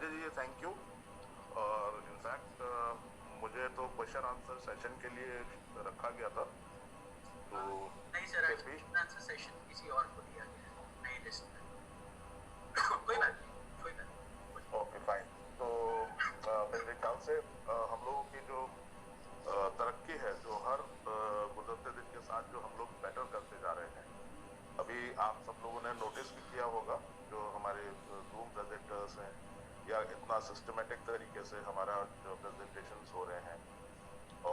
Sanjay ji thank you. और in fact मुझे तो क्वेश्चन आंसर सेशन के लिए रखा गया था, तो नहीं सर, आज क्वेश्चन आंसर सेशन किसी और को दिया गया है नई लिस्ट में। कोई बात नहीं। Okay fine. तो मेरे ख्याल से हम लोगों की जो तरक्की है, जो हर गुजरते दिन के साथ जो हम लोग बेटर करते जा रहे हैं। अभी आप सब लोगों ने नोटिस भी किया होगा, जो हमारे जूम प्रेजेंटर्स हैं या इतना सिस्टमेटिक तरीके से हमारा जो प्रेजेंटेशंस हो रहे हैं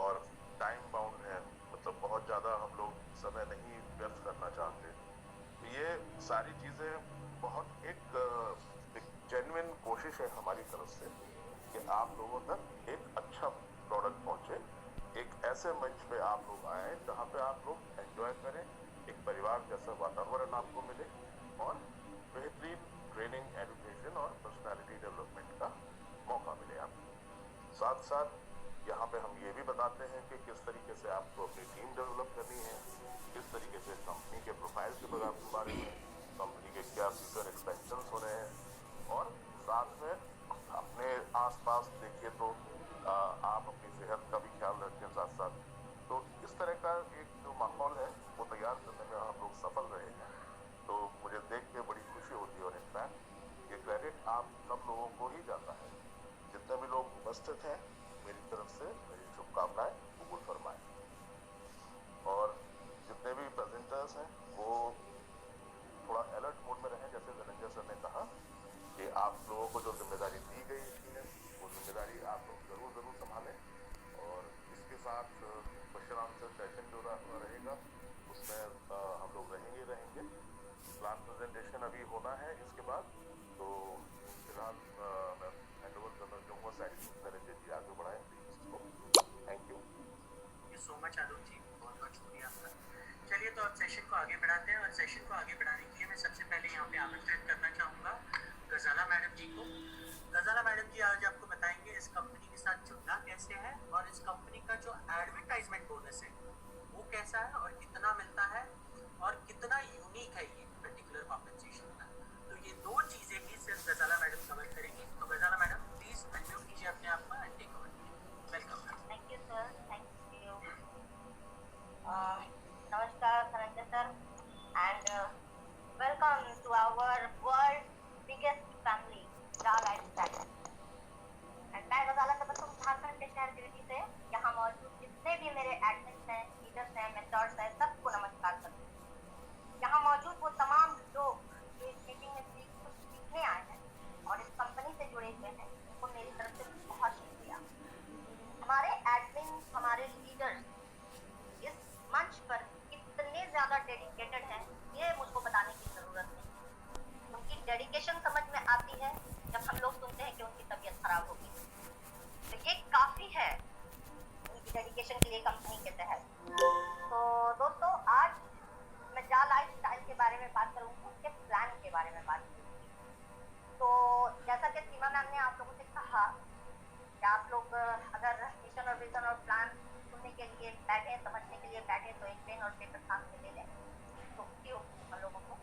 और टाइम बाउंड है, मतलब बहुत ज़्यादा हम लोग समय नहीं व्यर्थ करना चाहते। तो ये सारी चीज़ें बहुत एक जेन्युइन कोशिश है हमारी तरफ से कि आप लोगों तक एक अच्छा प्रोडक्ट पहुंचे, एक ऐसे मंच पे आप लोग आए जहाँ पे आप लोग एंजॉय करें, एक परिवार जैसा वातावरण आपको मिले और बेहतरीन ट्रेनिंग, एजुकेशन और पर्सनालिटी डेवलपमेंट का मौका मिले आपको। साथ साथ यहाँ पे हम ये भी बताते हैं कि किस तरीके से आपको अपनी टीम डेवलप करनी है, किस तरीके से कंपनी के प्रोफाइल के बारे में, कंपनी के क्या फ्यूचर एक्सपेंशन हो रहे हैं, और साथ में अपने आसपास देखिए तो आप अपनी सेहत का भी ख्याल रखें साथ साथ। तो इस तरह का एक जो माहौल है वो तैयार करने में हम लोग सफल रहे हैं, तो मुझे देख के बड़ी खुशी होती है। और इनफैक्ट ये क्रेडिट आप सब लोगों को ही जाता है। जितने भी लोग उपस्थित हैं, मेरी तरफ से मेरी शुभकामनाएं कबूल फरमाएं। और जितने भी प्रेजेंटर्स हैं वो थोड़ा अलर्ट मोड में रहें, जैसे धनंजय सर ने कहा कि आप लोगों को जो जिम्मेदारी दी गई है वो जिम्मेदारी आप लोग जरूर संभालें। और इसके साथ क्वेश्चन आंसर सेशन जो रहेगा उसमें हम लोग रहेंगे। प्लान प्रेजेंटेशन अभी होना है इसके बाद, तो फिलहाल मैं हैंड ओवर करना चाहूँगा धनंजय जी, आगे बढ़ाएं प्लीज इसको। Thank you so much Arun ji, बहुत बहुत शुक्रिया आपका। चलिए तो अब सेशन को आगे बढ़ाते हैं, और सेशन को आगे बढ़ाने के लिए मैं सबसे पहले यहाँ पे आमंत्रित करना चाहूँगा गजाला मैडम जी को। गजाला मैडम जी आज आपको बताएंगे इस कंपनी के साथ जुड़ना कैसे है, और इस कंपनी का जो एडवर्टाइजमेंट बोनस है वो कैसा है और कितना मिलता है और कितना यूनिक है ये पर्टिकुलर कॉम्पेंसेशन का। तो ये दो चीजें ही सिर्फ गजाला मैडम कवर करेंगी। तो गजाला मैडम प्लीज अनम्यूट कीजिए अपने आप को and take over. Welcome. Thank you sir, thank you. नमस्कार Dhananjay sir, and welcome to our world biggest family रा लाइफस्टाइल। एंड मैं गजाला तबस्सुम झारखंड के शहर गिरिडीह से यहाँ मौजूद जितने भी मेरे एडमिन्स हैं, लीडर्स हैं, मेंटर्स हैं, सबको नमस्कार करती हूँ। यहाँ मौजूद वो तमाम लोग जो इस मीटिंग में कुछ सीखने आए हैं और इस कंपनी से जुड़े हुए हैं, उनको मेरी तरफ से बहुत शुक्रिया। हमारे एडमिन, हमारे लीडर्स इस मंच पर कितने ज्यादा डेडिकेटेड हैं ये मुझको बताने की जरूरत नहीं। उनकी डेडिकेशन समझ में आती है जब हम लोग सुनते हैं कि उनकी तबीयत खराब होगी, तो ये काफी है उनकी डेडिकेशन के लिए कंपनी के तहत। तो दोस्तों, आज मैं जा लाइफस्टाइल के बारे में बात करूंगी, उसके प्लान के बारे में बात करूंगी। तो जैसा कि सीमा मैम ने आप लोगों से कहा कि आप लोग अगर मिशन और विजन और प्लान सुनने के लिए बैठे, समझने के लिए बैठे, तो एक पेन और पेपर साथ में ले लें तो खुशी होगी हम लोगों को,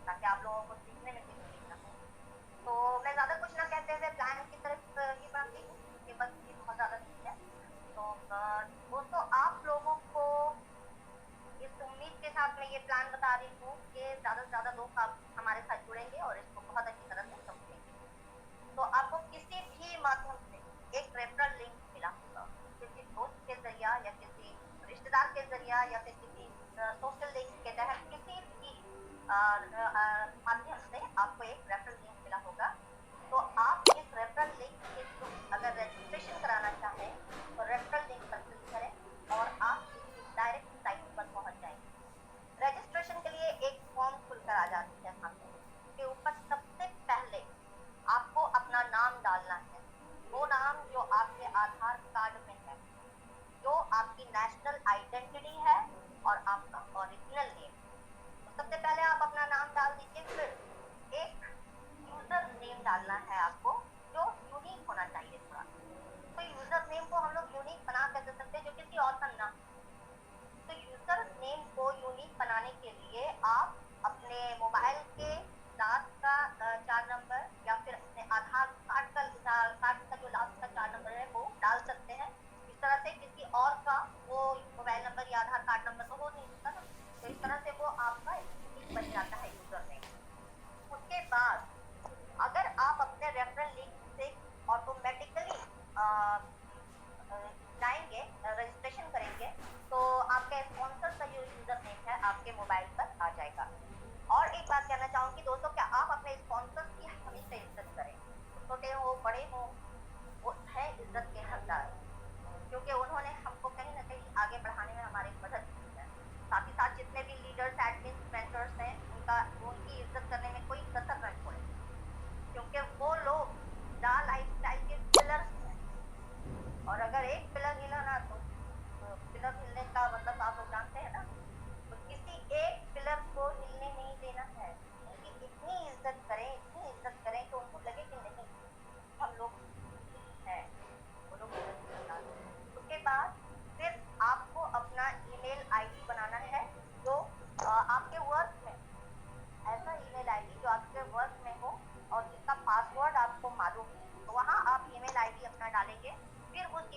ताकि आप लोगों को सीखने में भी तकलीफ ना हो। तो मैं ज़्यादा कुछ ना कहते हुए प्लान की तरफ ही बढ़ती हूँ, क्योंकि बस भी बहुत ज़्यादा नहीं है। तो दोस्तों, आप लोगों को इस उम्मीद के साथ मैं ये प्लान बता रही हूँ कि ज़्यादा से ज़्यादा लोग आप हमारे साथ जुड़ेंगे और इसको बहुत अच्छी तरह से समझेंगे। तो आपको किसी भी माध्यम से एक रेफरल लिंक मिला होगा, किसी दोस्त के जरिया या किसी रिश्तेदार के जरिया या फिर किसी सोशल लिंक के तहत किसी भी माध्यम से आपको एक रेफरल लिंक मिला होगा। तो आप इस रेफरल लिंक के थ्रू अगर रजिस्ट्रेशन कराना चाहें तो रेफरल लिंक पर क्लिक करें और आप इसकी डायरेक्ट साइट पर पहुंच जाएंगे। रजिस्ट्रेशन के लिए एक फॉर्म खुलकर आ जाती है सामने, के ऊपर सबसे पहले आपको अपना नाम डालना है, वो नाम जो आपके आधार कार्ड में है, जो आपकी नेशनल आइडेंटिटी है और आपका ओरिजिनल नेम। तो सबसे पहले आप अपना नाम डाल दीजिए, फिर एक यूजर नेम डालना है आपको जो यूनिक होना चाहिए थोड़ा। तो यूजर नेम को हम लोग यूनिक बना कर दे सकते हैं जो किसी और का ना। तो यूजर नेम को यूनिक बनाने के लिए आप अपने मोबाइल के लास्ट का 4 नंबर या फिर अपने आधार कार्ड का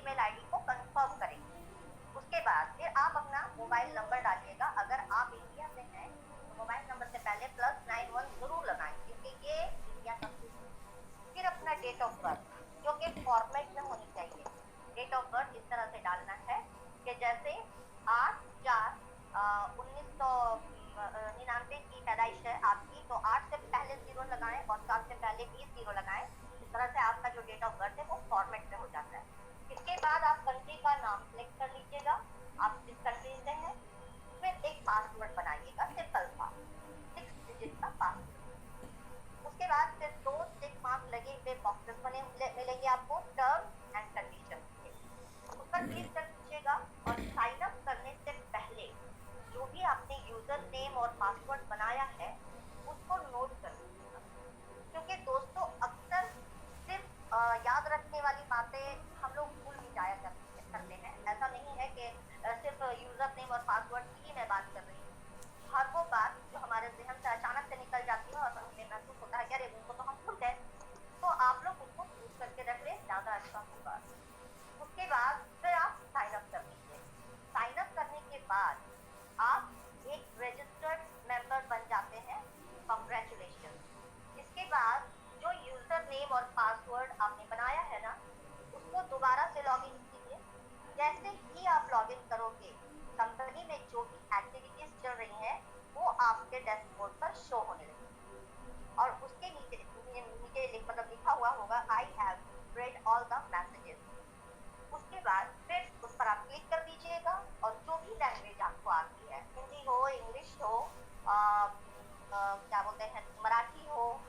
ईमेल आईडी को कंफर्म करेंगे। उसके बाद फिर आप अपना मोबाइल नंबर डालिएगा। अगर आप इंडिया में हैं तो मोबाइल नंबर से पहले +91 जरूर लगाएं, क्योंकि ये इंडिया का कोड है। फिर अपना डेट ऑफ बर्थ जो कि फॉर्मेट में होनी चाहिए। डेट ऑफ बर्थ इस तरह से डालना है कि जैसे 8/4/1999 की पैदाइश है आपकी, तो 8 से पहले 0 लगाएं और 7 से पहले 20 0 लगाएं। इस तरह से आपका जो डेट ऑफ बर्थ है वो फॉर्मेट में हो जाता है। इसके बाद आप कंट्री का नाम सिलेक्ट कर लीजिएगा, आप जिस कंट्री से हैं। फिर एक पासवर्ड बनाइएगा, सिंपल सा 6 डिजिट का पासवर्ड। उसके बाद फिर 2 टिक मार्क लगे हुए बॉक्सेस बने मिलेंगे आपको टर्म्स एंड कंडीशन के, उस पर क्लिक कर दीजिएगा। और साइन अप करने से पहले जो भी आपने यूजर नेम और पासवर्ड बनाया है उसको नोट कर लीजिएगा, क्योंकि दोस्तों अक्सर सिर्फ याद रखने वाली बातें हम लोग भूल भी जाया करते हैं। ऐसा नहीं है कि सिर्फ यूजर नेम और पासवर्ड की ही मैं बात कर रही हूँ। हर वो बात जो हमारे जहन से अचानक से निकल जाती है और हमें महसूस होता है कि अरे उनको तो हम भूल गए, तो आप लोग उसको नोट करके रख लें, ज़्यादा अच्छा होगा। उसके बाद फिर आप साइन अप कर लीजिए। साइन अप करने के बाद आप एक रजिस्टर्ड मेंबर बन जाते हैं। कॉन्ग्रेचुलेशन। इसके बाद जो यूजर नेम और पासवर्ड आपने बनाया है ना, उसको दोबारा से लॉगिन कीजिए। जैसे ही आप लॉगिन करोगे, कंपनी में जो भी एक्टिविटीज चल रही हैं वो आपके डैशबोर्ड पर शो होने लगेगी और उसके नीचे मतलब लिखा हुआ होगा I have read all the messages. उसके बाद फिर उस पर आप क्लिक कर दीजिएगा और जो भी लैंग्वेज आपको आती है, हिंदी हो, इंग्लिश हो, क्या बोलते हैं, मराठी हो,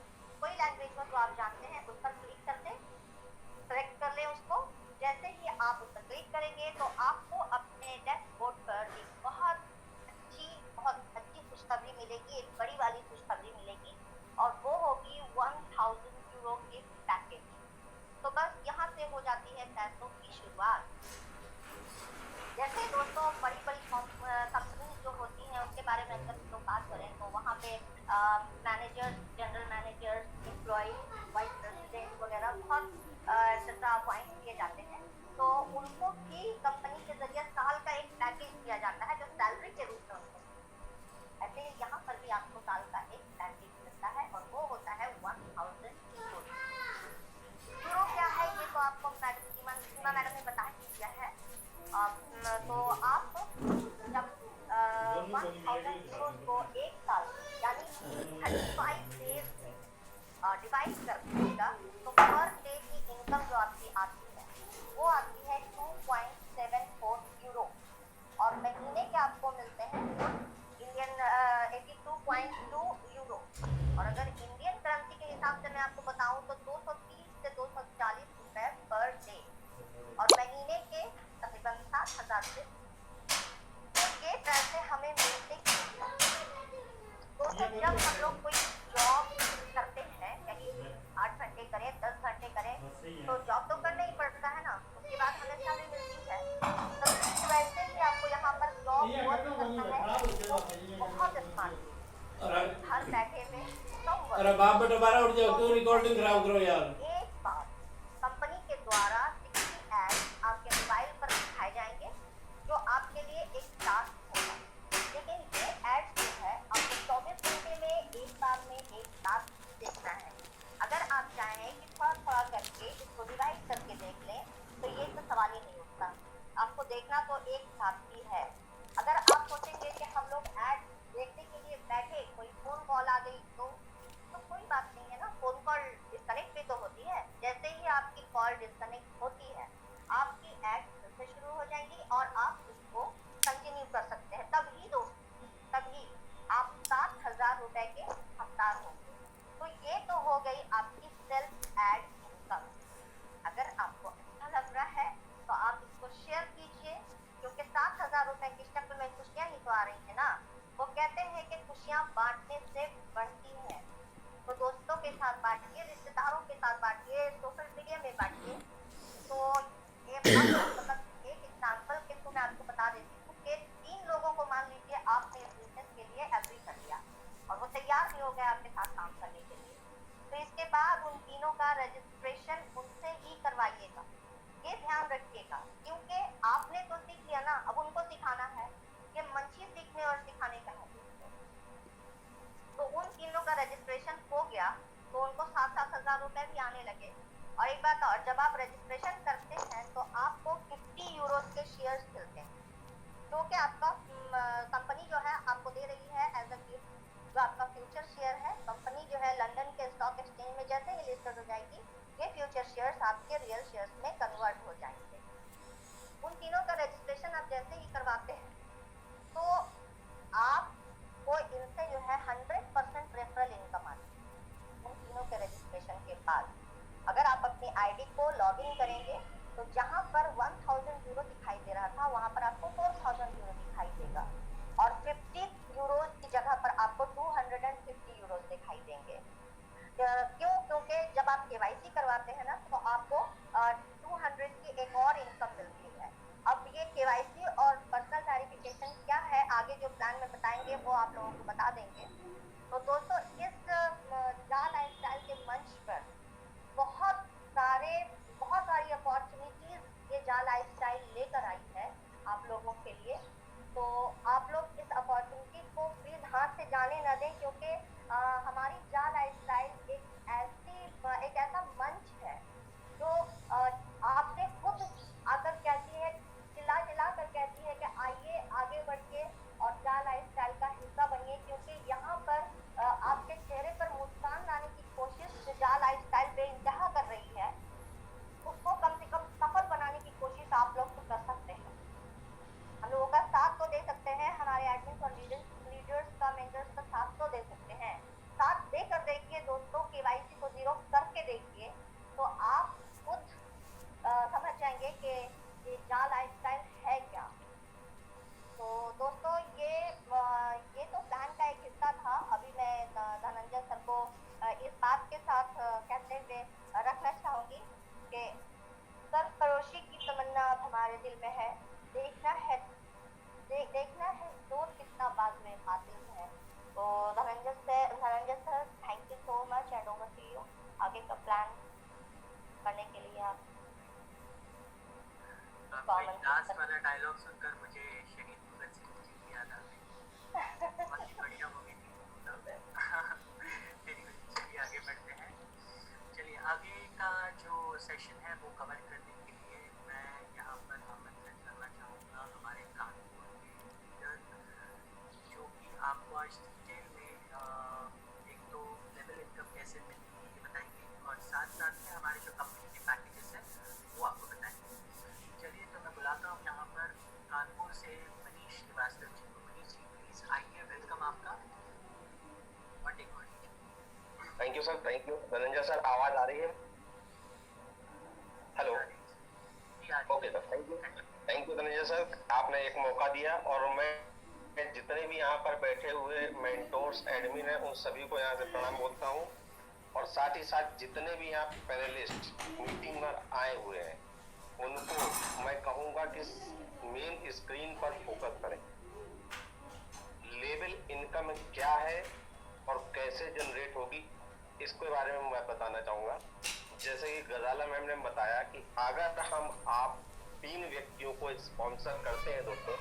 कोई लैंग्वेज हो जो आप जानते हैं, उस पर क्लिक कर दें, सेलेक्ट कर लें उसको। जैसे ही आप उस पर क्लिक करेंगे तो आपको अपने डैशबोर्ड पर एक बहुत अच्छी खुशखबरी मिलेगी, एक बड़ी वाली खुशखबरी मिलेगी और वो होगी 1000 यूरो के पैकेज। तो बस यहाँ से हो जाती है पैसों की शुरुआत। जैसे दोस्तों बड़ी कंपनी जो होती हैं उनके बारे में अगर लोग बात करें तो वहाँ पे managers, general managers, employ, vice president वगैरह बहुत एक्सेट्रा अपॉइंट किए जाते हैं। तो उनको भी कंपनी के जरिए साल का एक पैकेज दिया जाता है जो सैलरी के रूप में उनको। ऐसे ही यहाँ पर भी आपको साल का एक पैकेज मिलता है और वो होता है 1000 यूरो। यूरो क्या है ये तो आपको सीमा मैडम ने बता ही दिया है। तो आप जब 1000 यूरो को एक साल यानी 35 डेज में डिवाइड कर दीजिएगा तो पर डे की इनकम जो आपकी आती है वो आती है 2.74 यूरो और महीने के आपको मिलते हैं इंडियन 82.2 यूरो। और अगर इंडियन करेंसी के हिसाब से मैं आपको बताऊं तो 230 से 240 रुपए पर डे और महीने के तकरीबन 7,000 से। तो ये पैसे हमें मिलते क्यों? दोस्तों जब हम लोग कोई जॉब करते हैं, कहीं 8 घंटे करें, 10 घंटे करें, तो जॉब तो करना ही पड़ता है ना, उसके बाद हमें सैलरी मिलती है। तो वैसे ही आपको यहाँ पर जॉब वर्क करना है तो बहुत आसान है, घर बैठे में सब अरे बाप बेटा दोबारा उठ जाओ, क्यों रिकॉर्डिंग खराब करो यार। एक बार कंपनी के द्वारा 60 एड आपके मोबाइल पर दिखाए जाएंगे जो आपके लिए एक टास्क होगा। लेकिन ये एड जो है आपको 24 घंटे में एक बार में एक साथ देखना है। अगर आप चाहें कि थोड़ा करके इसको डिवाइड करके देख लें तो ये तो सवाल ही नहीं उठता। आपको देखना तो एक साथ ही है। अगर आप सोचेंगे कि हम लोग ऐड देखने के लिए बैठे, कोई फोन कॉल आ गई तो कोई बात नहीं है ना, फोन कॉल डिस्कनेक्ट भी तो होती है। जैसे ही आपकी कॉल डिस्कनेक्ट होती है आपकी ऐड फिर से शुरू हो जाएंगी और आप उसको कंटिन्यू कर सकते हैं। तभी आप 7,000 रुपए के हकदार होंगे। तो ये तो हो गई आपकी सेल्फ एड इनकम। अगर आपको अच्छा लग रहा है तो आप इसको शेयर कीजिए, क्योंकि 7,000 रुपए की शक्ल में खुशियां ही तो आ रही है ना। वो कहते हैं कि खुशियां बांटने से बढ़ती हैं। तो दोस्तों के साथ बांटिए, रिश्तेदारों के साथ बांटिए, सोशल मीडिया में बांटिए। तो ये मतलब एक एग्जाम्पल के थ्रू मैं आपको बता देती हूँ कि 3 लोगों को मान लीजिए आपने इस बिजनेस के लिए एग्री कर लिया और वो तैयार भी हो गया आपके साथ काम करने के लिए। तो इसके बाद उन तीनों का रजिस्ट्रेशन उनसे ही करवाइएगा। ये ध्यान रखिएगा ₹10,000 भी आने लगे। और एक बात और, जब आप रजिस्ट्रेशन करते हैं तो आपको 50 यूरोज के शेयर्स मिलते हैं, जो कि आपका कंपनी जो है आपको दे रही है एज अ गिफ्ट। जो आपका फ्यूचर शेयर है, कंपनी जो है लंदन के स्टॉक एक्सचेंज में जैसे ही लिस्टेड हो जाएगी, ये फ्यूचर शेयर्स आपके रियल शेयर्स में कन्वर्ट हो जाएंगे। उन तीनों का रजिस्ट्रेशन आप जैसे ही करवाते हैं तो आपको इनसे जो है 100% रेफरल इनकम आती है। उन तीनों के रजिस्ट्रेशन के बाद अगर आप अपनी आईडी को लॉग इन करेंगे तो जहां पर 1000 यूरो दिखाई दे रहा था वहां पर आपको 4000 यूरो दिखाई देगा, और 50 यूरोज की जगह पर आपको 250 यूरोज दिखाई देंगे। क्यों? क्योंकि जब आप केवाईसी करवाते हैं ना तो आपको 200 की एक और इनकम मिलती है। अब ये केवाईसी और पर्सनल वेरिफिकेशन क्या है, आगे जो प्लान में बताएंगे वो आप लोगों को बता देंगे। तो दोस्तों, इस जा लाइफस्टाइल के मंच पर बहुत सारी अपॉर्चुनिटीज ये जा लाइफस्टाइल लेकर आई है आप लोगों के लिए। तो आप लोग इस अपॉर्चुनिटी को प्लीज हाथ से जाने न दें, क्योंकि हमारी जा लाइफस्टाइल एक ऐसा मंच है जो आपसे खुद आकर कहती है, चिल्ला कर कहती है कि आइए आगे बढ़िए और जा लाइफस्टाइल का हिस्सा बनिए, क्योंकि यहाँ पर आपके चेहरे पर मुस्कान लाने की कोशिश जो जा लाइफस्टाइल बेइंतहा कर रही है, उसको कम से कम सफल बनाने की कोशिश आप लोग तो कर सकते हैं। हम लोगों का साथ तो दे सकते हैं, हमारे एडमिन और लीडर्स का, मेंटर्स का साथ तो दे सकते हैं। साथ देकर देखिए दोस्तों, केवाईसी को 0 करके देखिए तो आप खुद समझ जाएंगे कि ये जा लाइफस्टाइल है क्या। तो दोस्तों, ये तो प्लान का एक हिस्सा था। अभी मैं धनंजय सर को इस बात के साथ कहते हुए रखना चाहूंगी कि सरफरोशी की तमन्ना अब हमारे दिल में है, देखना है जोर कितना बाज में बातिल है। तो Dhananjay sir, thank you so much and over to you. आगे का प्लान करने के लिए आप लास्ट वाला डायलॉग सुनकर मुझे शहीद भगत सिंह जी की याद आ गई। बहुत ही बढ़िया मूवी थी। चलिए आगे बढ़ते हैं। चलिए आगे का जो सेशन है वो कवर करने के लिए मैं यहाँ पर आमंत्रित करना चाहूँगा हमारे कानपुर के लीडर, जो कि आपको आज डिटेल में एक तो लेवल इनकम कैसे मिलती है ये बताएंगे, और साथ में हमारे जो कंपनी के पैकेजेस हैं वो आपको बताएंगे। चलिए तो मैं बुलाता हूँ यहाँ पर कानपुर से मनीष श्रीवास्तव जी को। मनीष जी प्लीज आइए, वेलकम आपका। Thank you sir, thank you. Dhananjay sir, आवाज आ रही है? Hello, okay sir, thank you Dhananjay sir, आपने एक मौका दिया। और मैं जितने भी यहाँ पर बैठे हुए मेंटोर्स, एडमिन हैं, उन सभी को यहाँ से प्रणाम बोलता हूँ। और साथ ही साथ जितने भी यहाँ पैनलिस्ट मीटिंग में आए हुए हैं उनको मैं कहूँगा कि मेन स्क्रीन पर फोकस करें। लेवल इनकम क्या है और कैसे जनरेट होगी, इसके बारे में मैं बताना चाहूँगा। जैसे कि गजाला मैम ने बताया कि अगर आप 3 व्यक्तियों को स्पॉन्सर करते हैं दोस्तों,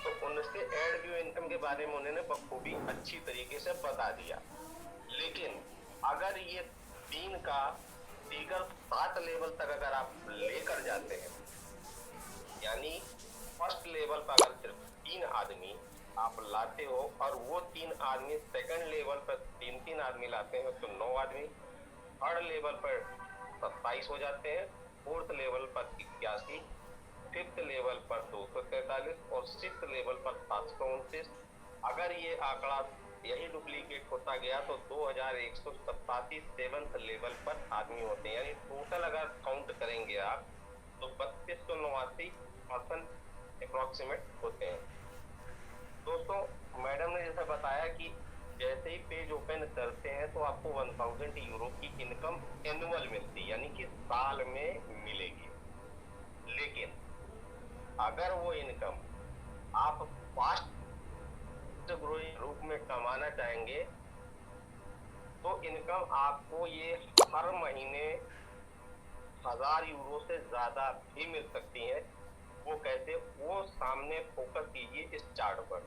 तो उनके एड व्यू इनकम के बारे में उन्होंने बखूबी अच्छी तरीके से बता दिया। लेकिन अगर ये 3 का फिगर 7 लेवल तक अगर आप लेकर जाते हैं, यानी फर्स्ट लेवल पर अगर सिर्फ 3 आदमी आप लाते हो और वो 3 आदमी सेकंड लेवल पर 3 आदमी लाते हैं तो 9 आदमी, थर्ड लेवल पर 27 हो जाते हैं, फोर्थ लेवल पर 81, फिफ्थ लेवल पर 243 और सिक्स्थ लेवल पर 729। अगर ये आंकड़ा यही डुप्लीकेट होता गया तो 2187 सेवंथ लेवल पर आदमी होते हैं। यानी टोटल अगर काउंट करेंगे आप तो 3289% अप्रोक्सीमेट होते हैं। दोस्तों, मैडम ने जैसा बताया कि जैसे ही पेज ओपन करते हैं तो आपको 1000 यूरो की इनकम एनुअल मिलती है, यानी कि साल में मिलेगी। लेकिन अगर वो इनकम आप फास्ट ग्रोइंग रूप में कमाना चाहेंगे तो इनकम आपको ये हर महीने 1000 यूरो से ज्यादा भी मिल सकती है। वो कैसे, वो सामने फोकस कीजिए इस चार्ट पर।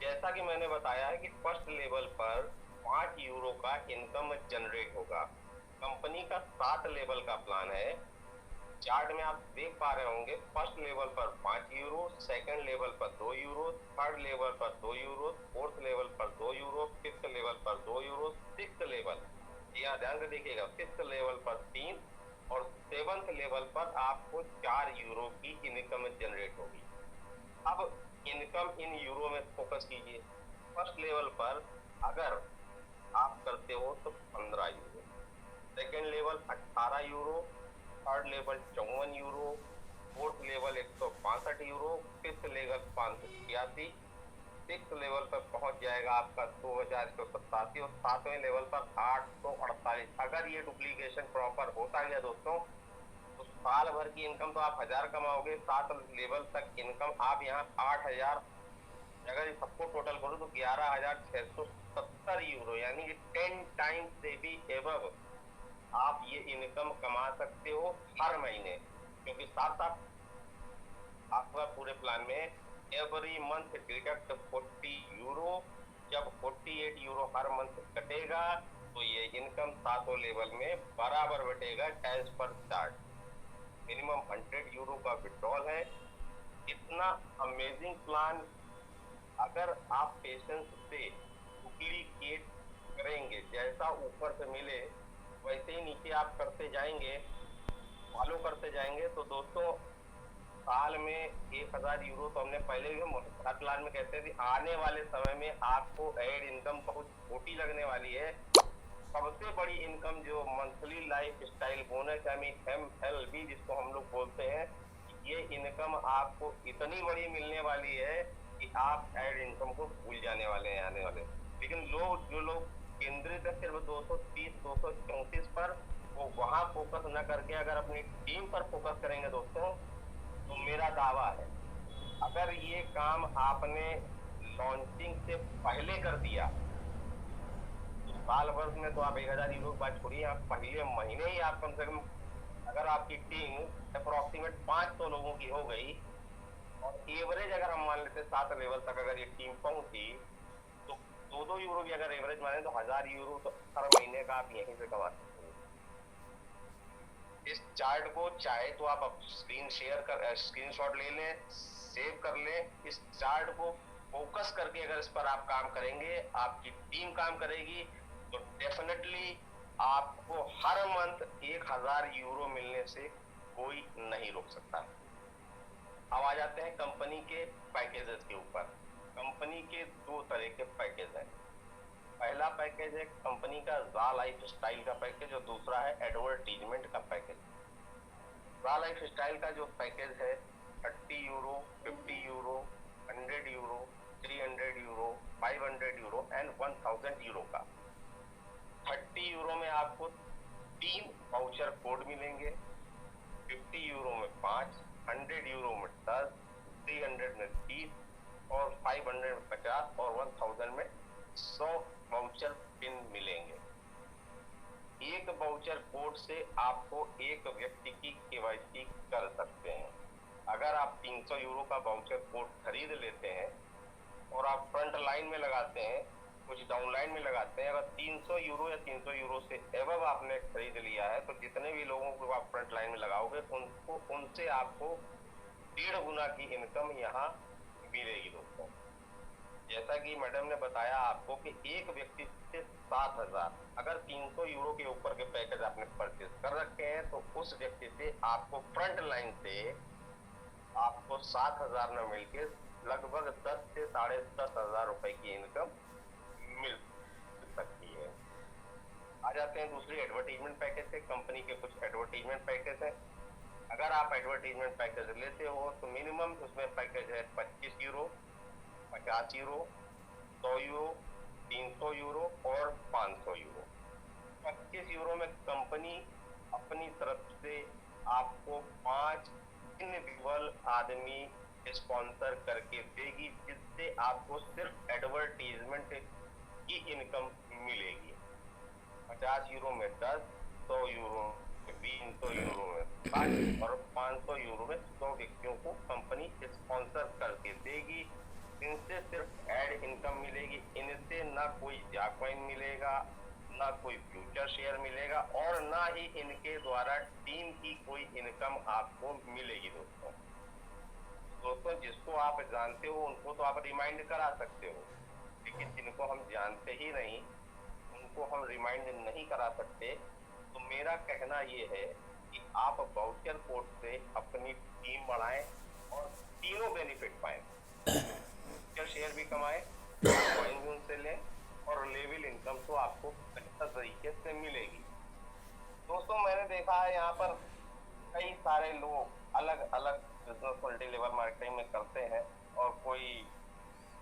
जैसा कि मैंने बताया है कि फर्स्ट लेवल पर 5 यूरो का इनकम जनरेट होगा कंपनी का 7 लेवल का प्लान है। चार्ट में आप देख पा रहे होंगे, फर्स्ट लेवल पर 5 यूरो, सेकंड लेवल पर 2 यूरो, थर्ड लेवल पर 2 यूरो, फोर्थ लेवल पर 2 यूरो, फिफ्थ लेवल पर 2 यूरो, सिक्स्थ लेवल, यहाँ ध्यान से देखिएगा, सिक्स्थ लेवल पर 3 और सेवंथ लेवल पर आपको 4 यूरो की इनकम जनरेट होगी। अब इनकम इन यूरो में फोकस कीजिए। फर्स्ट लेवल पर अगर आप करते हो तो 15 euro, second level 18 euro, third level 54 euro, fourth level 165 euro, fifth level 586, sixth level पर पहुंच जाएगा आपका 2187 और सातवें लेवल पर 848। अगर ये डुप्लीकेशन प्रॉपर होता गया दोस्तों तो साल भर की इनकम तो आप 1000 कमाओगे, 7 लेवल तक इनकम आप यहाँ 8000, अगर सबको टोटल करो तो 11670 यूरो, यानी कि 10 टाइम्स से भी एबव आप ये इनकम कमा सकते हो हर महीने। क्योंकि साथ साथ आपका पूरे प्लान में एवरी मंथ डिडक्ट 40 यूरो, जब 48 यूरो हर मंथ कटेगा तो ये इनकम सातों लेवल में बराबर बटेगा as per chart. Minimum 100 euro का विड्रॉल है। इतना अमेजिंग प्लान अगर आप पेशेंस से डुप्लीकेट करेंगे, जैसा ऊपर से मिले वैसे ही नीचे आप करते जाएंगे, फॉलो करते जाएंगे, तो दोस्तों साल में 1000 यूरो तो हमने पहले भी हर प्लान में कहते थे, आने वाले समय में आपको एड इनकम बहुत छोटी लगने वाली है। सबसे बड़ी इनकम जो मंथली लाइफ स्टाइल बोनस यानी MLB जिसको हम लोग बोलते हैं, ये इनकम आपको इतनी बड़ी मिलने वाली है कि आप एड इनकम को भूल जाने वाले हैं आने वाले। लेकिन जो लोग केंद्रित है सिर्फ 230-234 पर, वो वहां फोकस न करके अगर अपनी टीम पर फोकस करेंगे दोस्तों, तो मेरा दावा है अगर ये काम आपने लॉन्चिंग से पहले कर दिया तो साल भर में तो आप 1000 यूरो की बात छोड़िए, आप पहले महीने ही आप कम से कम, अगर आपकी टीम अप्रोक्सीमेट 500 लोगों की हो गई और एवरेज अगर हम मान लेते 7 लेवल तक अगर ये टीम पहुंची तो 2-2 यूरो भी अगर एवरेज माने तो 1000 यूरो तो हर महीने का आप यहीं से कमा सकते हैं। इस चार्ट को चाहे तो आप स्क्रीनशॉट ले लें, सेव कर लें। इस चार्ट को फोकस करके अगर इस पर आप काम करेंगे, आपकी टीम काम करेगी, तो डेफिनेटली आपको हर मंथ 1000 यूरो मिलने से कोई नहीं रोक सकता। अब आ जाते हैं कंपनी के पैकेजेस के ऊपर। कंपनी के 2 तरह के पैकेज हैं। पहला पैकेज है कंपनी का ज़ा लाइफ स्टाइल का पैकेज और दूसरा है एडवर्टीजमेंट का पैकेज। ज़ा लाइफ स्टाइल का जो पैकेज है 30 euro, 50 euro, 100 euro, 300 euro, 500 euro and 1000 euro का। 30 यूरो में आपको 3 वाउचर कोड मिलेंगे, 50 यूरो में 5, 100 यूरो में 10, 300 में 30 और 500 में 50 और 1000 में 100 वाउचर पिन मिलेंगे। एक वाउचर कोड से आपको एक व्यक्ति की केवाईसी कर सकते हैं। अगर आप 300 यूरो का वाउचर कोड खरीद लेते हैं और आप फ्रंट लाइन में लगाते हैं, कुछ डाउन लाइन में लगाते हैं, अगर 300 यूरो या 300 यूरो से एबव आपने खरीद लिया है तो जितने भी लोगों को आप फ्रंट लाइन में लगाओगे उनसे आपको 1.5 गुना की इनकम यहाँ मिलेगी दोस्तों। जैसा कि मैडम ने बताया आपको कि एक व्यक्ति से 7000, अगर 300 यूरो के ऊपर के पैकेज आपने परचेज कर रखे हैं तो उस व्यक्ति से आपको फ्रंट लाइन से आपको 7000 न मिलके लगभग 10 से 10,500 रुपए की इनकम मिल सकती है। आ जाते हैं दूसरी एडवर्टीजमेंट पैकेज से। कंपनी के कुछ एडवर्टीजमेंट पैकेज हैं। अगर आप एडवर्टीजमेंट पैकेज लेते हो तो मिनिमम उसमें पैकेज है 25 यूरो, 50 यूरो, 100 यूरो, 300 यूरो और 500 यूरो। 25 यूरो में कंपनी अपनी तरफ से आपको 5 इंडिविजुअल आदमी स्पॉन्सर करके देगी, जिससे आपको सिर्फ एडवर्टीजमेंट की इनकम मिलेगी। 50 यूरो में 10, 100 यूरो में 20, 100 यूरो में 5 और 500 यूरो में 100 व्यक्तियों को कंपनी स्पॉन्सर करके देगी। इनसे सिर्फ एड इनकम मिलेगी, इनसे ना कोई जाकॉइन मिलेगा, ना कोई फ्यूचर शेयर मिलेगा और ना ही इनके द्वारा टीम की कोई इनकम आपको मिलेगी दोस्तों। दोस्तों जिसको आप जानते हो उनको तो आप रिमाइंड करा सकते हो, लेकिन जिनको हम जानते ही नहीं उनको हम रिमाइंड नहीं करा सकते। तो मेरा कहना ये है कि आप वाउचर कोड से अपनी टीम बढ़ाएं और तीनों बेनिफिट पाएं, शेयर भी कमाएं, कॉइन भी उनसे लें और लेवल इनकम तो आपको बेहतर तरीके से मिलेगी। दोस्तों मैंने देखा है यहाँ पर कई सारे लोग अलग अलग बिजनेस मल्टी लेवल मार्केटिंग में करते हैं और कोई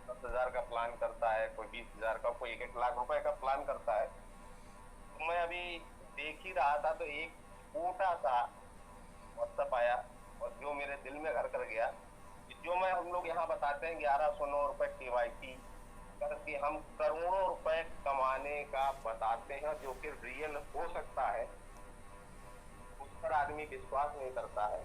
10,000 का प्लान करता है, कोई 20,000 का, कोई 1 लाख रुपए का प्लान करता है। तो मैं अभी देख ही रहा था तो एक छोटा सा व्हाट्सएप आया और जो मेरे दिल में घर कर गया, जो मैं हम लोग यहाँ बताते हैं 1109 रुपए KYC करके हम करोड़ों रुपए कमाने का बताते हैं, जो कि रियल हो सकता है, उस पर आदमी विश्वास नहीं करता है।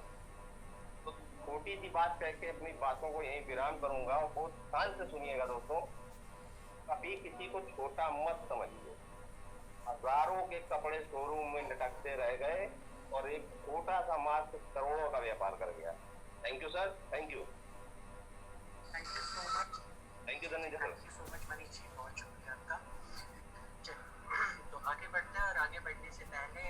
तो छोटी सी बात कह के अपनी बातों को यहीं विराम करूंगा और बहुत ध्यान से सुनिएगा दोस्तों। कभी किसी को छोटा मत समझिए। हजारों के कपड़े शोरूम में लटकते रह गए और एक छोटा सा मास्क करोड़ों का व्यापार कर गया। Thank you sir, thank you. Thank you so much. Thank you धन्यवाद sir. Thank you so much Manish ji, बहुत शुक्रिया आपका। चलिए तो आगे बढ़ते हैं और आगे बढ़ने से पहले